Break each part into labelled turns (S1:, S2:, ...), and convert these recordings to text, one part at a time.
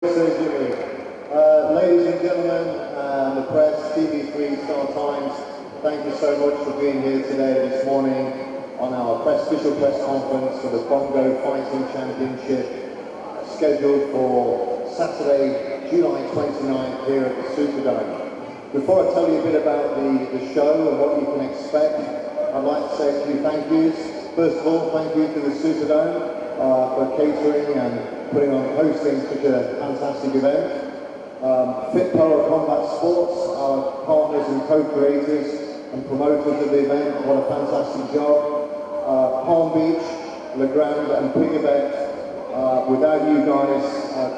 S1: Ladies and gentlemen, the press, TV3, Star Times, thank you so much for being here today, this morning, on our official press conference for the Bongo Fighting Championship, scheduled for Saturday, July 29th, here at the Superdome. Before I tell you a bit about the show and what you can expect, I'd like to say a few thank yous. First of all, thank you to the Superdome for catering and hosting such a fantastic event. Fit Power Combat Sports, our partners and co-creators and promoters of the event, what a fantastic job. Palm Beach, Le Grand and Piggyback, without you guys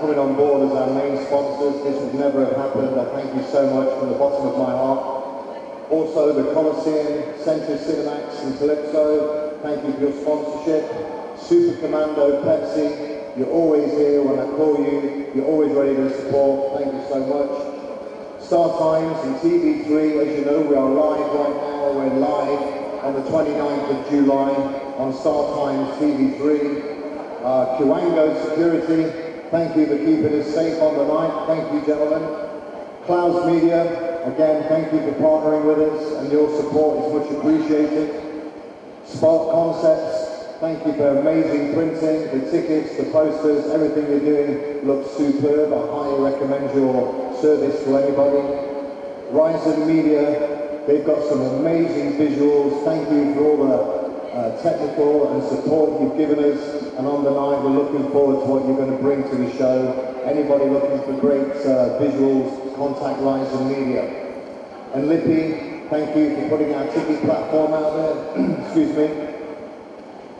S1: coming on board as our main sponsors, this would never have happened. I thank you so much from the bottom of my heart. Also the Coliseum, Century Cinemax and Calypso, thank you for your sponsorship. Super Commando, Pepsi, you're always here when I call you, you're always ready to support, thank you so much. Star Times and TV3, as you know, we are live right now, we're live on the 29th of July on Star Times TV3. Kiwango Security, thank you for keeping us safe on the night, thank you gentlemen. Clouds Media, again, thank you for partnering with us and your support is much appreciated. Spark Concepts, thank you for amazing printing, the tickets, the posters, everything you're doing looks superb. I highly recommend your service to anybody. Ryzen Media, they've got some amazing visuals. Thank you for all the technical and support you've given us. And on the night, we're looking forward to what you're going to bring to the show. Anybody looking for great visuals, contact Ryzen Media. And Lippy, thank you for putting our ticket platform out there. Excuse me.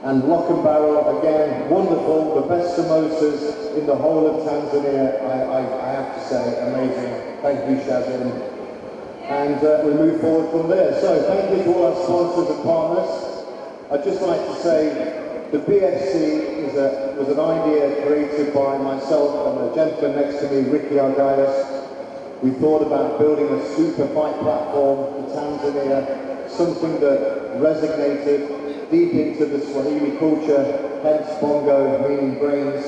S1: And Lock and Barrel, again, wonderful, the best samosas in the whole of Tanzania, I have to say, amazing. Thank you, Shazin. And we move forward from there. So thank you to all our sponsors and partners. I'd just like to say the BFC was an idea created by myself and the gentleman next to me, Ricky Argaius. We thought about building a super fight platform for Tanzania, something that resonated deep into the Swahili culture, hence Bongo, meaning brains,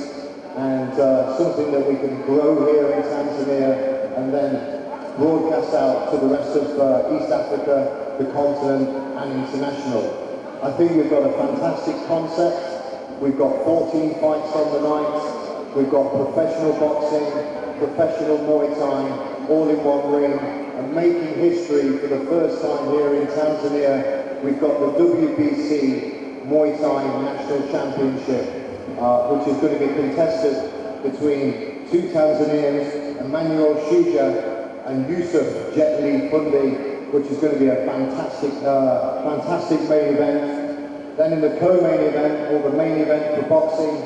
S1: and something that we can grow here in Tanzania and then broadcast out to the rest of East Africa, the continent, and international. I think we've got a fantastic concept. We've got 14 fights on the night. We've got professional boxing, professional Muay Thai, all in one ring, and making history for the first time here in Tanzania. We've got the WBC Muay Thai National Championship, which is going to be contested between two Tanzanians, Emmanuel Shuja and Yusuf Jet Li Fundi, which is going to be a fantastic, fantastic main event. Then in the co-main event, or the main event for boxing,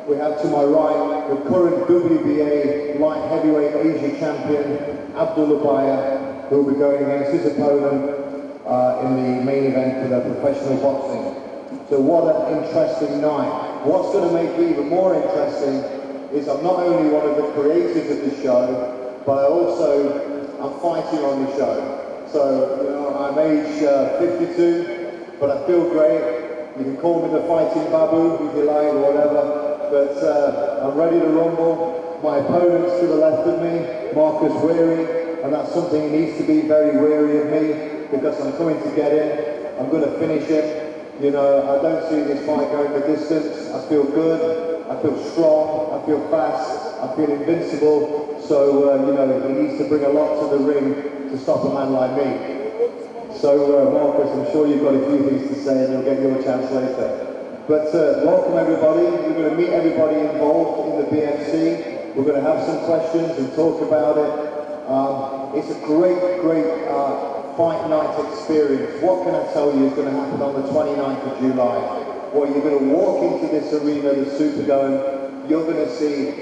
S1: we have to my right the current WBA light heavyweight Asia champion, Abdullah Baya, who will be going against his opponent in the main event for the professional boxing. So what an interesting night. What's going to make it even more interesting is I'm not only one of the creators of the show, but I'm fighting on the show. So, you know, I'm age 52, but I feel great. You can call me the fighting babu if you like, or whatever. But I'm ready to rumble. My opponent's to the left of me, Marcus Weary, and that's something he needs to be very wary of me, because I'm coming to get in. I'm going to finish it. You know, I don't see this fight going the distance. I feel good. I feel strong. I feel fast. I feel invincible. So, you know, he needs to bring a lot to the ring to stop a man like me. So, Marcus, I'm sure you've got a few things to say and you'll get your chance later. But welcome everybody. We're going to meet everybody involved in the BFC. We're going to have some questions and talk about it. It's a great fight night experience. What can I tell you is going to happen on the 29th of July? Well, you're going to walk into this arena, the Superdome. You're going to see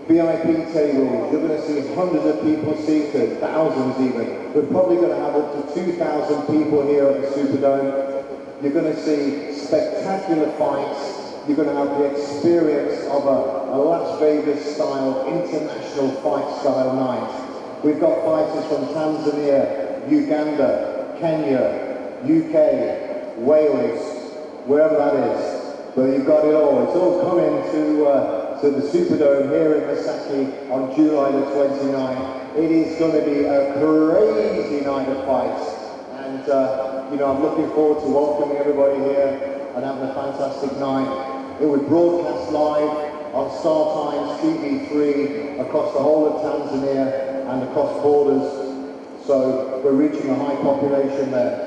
S1: VIP tables. You're going to see hundreds of people seated, thousands even. We're probably going to have up to 2,000 people here at the Superdome. You're going to see spectacular fights. You're going to have the experience of a Las Vegas style, international fight style night. We've got fighters from Tanzania, Uganda, Kenya, UK, Wales, wherever that is. But you've got it all. It's all coming to to the Superdome here in Masaki on July the 29th. It is going to be a crazy night of fights. And, I'm looking forward to welcoming everybody here and having a fantastic night. It would broadcast live on Star Times TV3 across the whole of Tanzania and across borders. So we're reaching a high population there.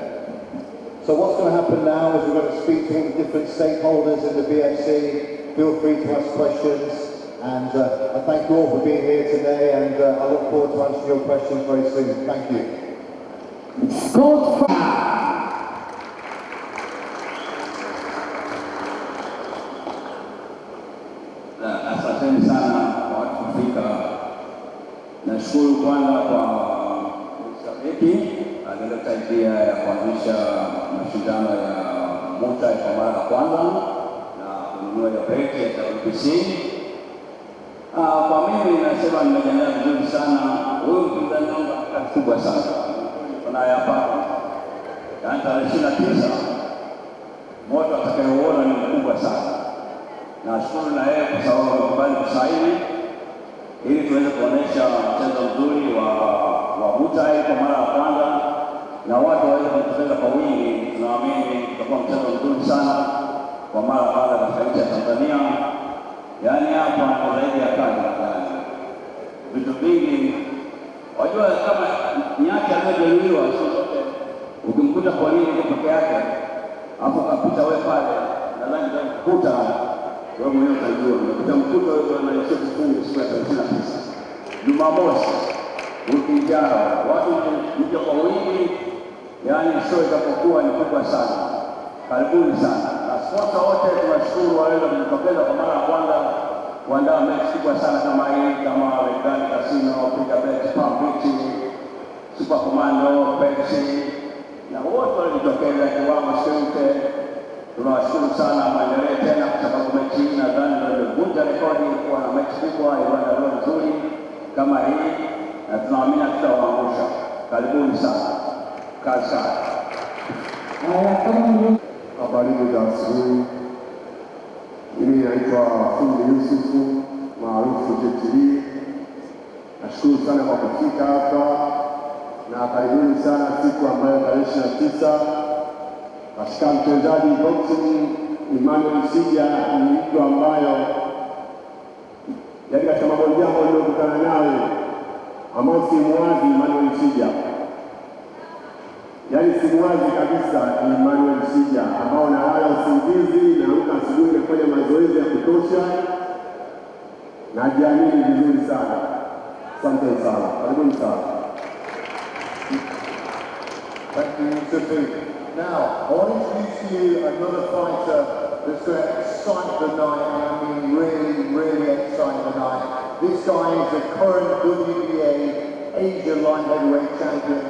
S1: So what's going to happen now is we're going to speak to all the different stakeholders in the BFC. Feel free to ask questions. And I thank you all for being here today, and I look forward to answering your questions very soon. Thank you.
S2: Asanteni sana kwa watu kufika. Nashukuru kwanza kwa mshabiki alileta idea ya kuanzisha mashindano ya Muay kwa mara ya kwanza na kununua ya pekee ya WBC. Kwa mimi nasema nimejiandaa vizuri sana. Huyu mpinzani wangu ana kubwa sana. Tunaye hapa. Tarehe 29 moto atakayeuona ni mkubwa sana. Nashukuru na yeye kwa sababu amekubali kusaini ili tuweze kuonesha mchezo mzuri wa Muay kwa mara ya kwanza na watu waweze kujitokeza kwa wingi. Tunaamini tutakuwa mchezo mzuri sana kwa mara ya kwanza katika nchi ya Tanzania. Yaani hapa ni zaidi ya kazi yani. Vitu vingi wajua kama nyati aliyejeruhiwa sio zote ukimkuta kwa nini peke yake hapo kapita wewe pale nadhani ndio kukuta wewe mwenyewe utajua unakuta mkuta wewe unaishia kufunga siku ya 39 Jumamosi wiki ijayo watu mje kwa wingi yani show itapokuwa ni kubwa sana. Karibuni sana na sponsor wote tunashukuru waweza kujitokeza kwa mara ya kwanza kuandaa mechi kubwa sana kama hii kama Legani Casino, Piga Bet, Palm Beach, Super Commando, Pepsi na wote walijitokeza kiwango chote. Tunawashukuru sana, maendelee tena kwa sababu mechi hii nadhani ndio ilivunja rekodi kuwa na mechi kubwa iliyoandaliwa nzuri kama hii na tunaamini tutawaangusha. Karibuni sana. Kazi sana.
S3: Habari za asubuhi. Mimi naitwa Fundi Yusufu maarufu JTV. Nashukuru sana kwa kufika hapa na karibuni sana siku ambayo tarehe 29 katika mchezaji boxing Emmanuel Sija ni mtu ambayo yaani katika Mabondia ambao niliokutana naye ambao si mwazi Emmanuel Sija. Yaani si mwazi kabisa ni Emmanuel Sija ambao nalala usingizi na amka asubuhi nafanya mazoezi ya kutosha na jiamini vizuri sana. Asante sana. Karibuni sana.
S1: Thank you, Yusufu. Now, I want to introduce to you another fighter that's going to excite the night, and I mean really, really excite the night. This guy is a current WBA Asia light heavyweight champion.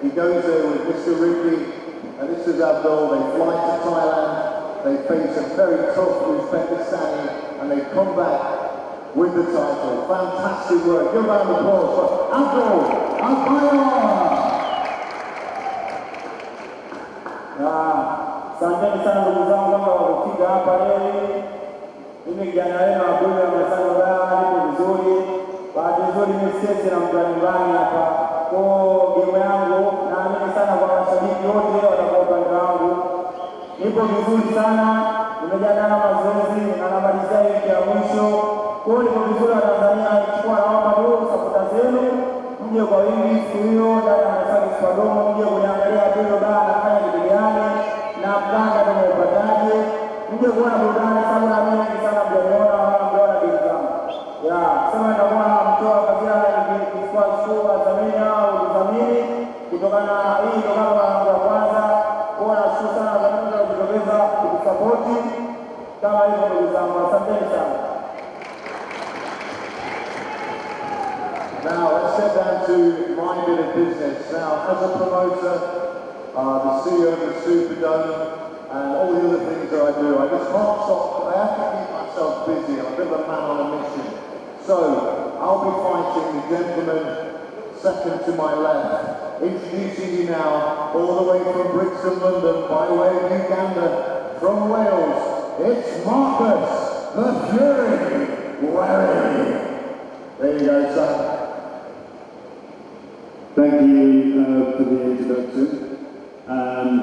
S1: He goes there with Mr. Ricky and Mr. Abdul. They fly to Thailand, they face a very tough Uzbekistani, and they come back with the title. Fantastic work. Give a round of applause for Abdul Abdul.
S4: Asanteni sana ndugu zangu kama wamefika hapa leo. Mimi kijana wenu Abdul amesema baa nipo vizuri. Bahati nzuri mimi sisi na mjani hapa. Kwa game yangu naamini sana kwa mashabiki wote watakuwa upande wangu. Nipo vizuri sana. Nimejiandaa na mazoezi na namalizia wiki ya mwisho. Kwa hiyo nipo vizuri na Tanzania ichukua naomba leo support zenu. Mje kwa wingi siku hiyo ndani ya Masaki Spadom mje kuangalia video baa anafanya kitu gani na mganga kama upataje. Mje kuona burudani sana na mimi sana mjaniona wala mjona binadamu. Ya, sema nitakuwa mtoa kabisa kwa show Watambiana au Udhamini kutokana na hii kama mara ya kwanza kwa nashukuru sana kwa kujitokeza kusupport kama hivyo ndugu zangu. Asante sana.
S1: Now, let's get down to my bit of business. Now, as a promoter, the CEO of the Superdome, and all the other things that I do, I just can't stop. I have to keep myself busy. I'm a bit of a man on a mission. So, I'll be fighting the gentleman second to my left. Introducing you now, all the way from Brixton, London, by way of Uganda, from Wales, it's Marcus the Fury There you go, son.
S5: Thank you for the introduction.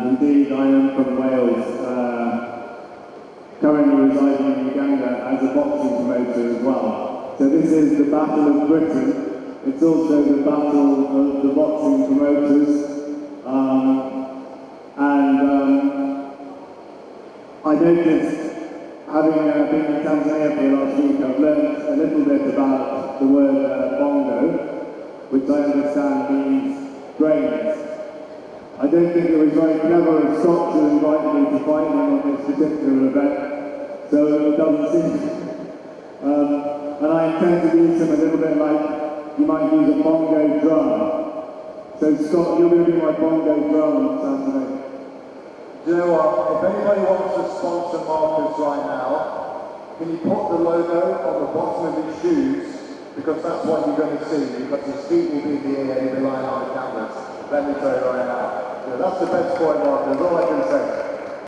S5: Indeed, I am from Wales, currently residing in Uganda as a boxing promoter as well. So this is the Battle of Britain. It's also the battle of the boxing promoters. I noticed, having been in Tanzania for the last week, I've learned a little bit about the word Bongo, which I understand means brains. I don't think it was very clever of Scott to invite me to fight him on this particular event, so it doesn't seem. And I intend to use him a little bit like you might use a bongo drum. So Scott, you're going to be my bongo drum on Saturday.
S1: Do you know what? If anybody wants to sponsor Marcus right now, can you put the logo on the bottom of his shoes? Because that's what you're going to see, because his feet will be here and he'll be lying on the canvas. Let me tell you right now. Yeah, that's the best point, Marcus. That's all I can say.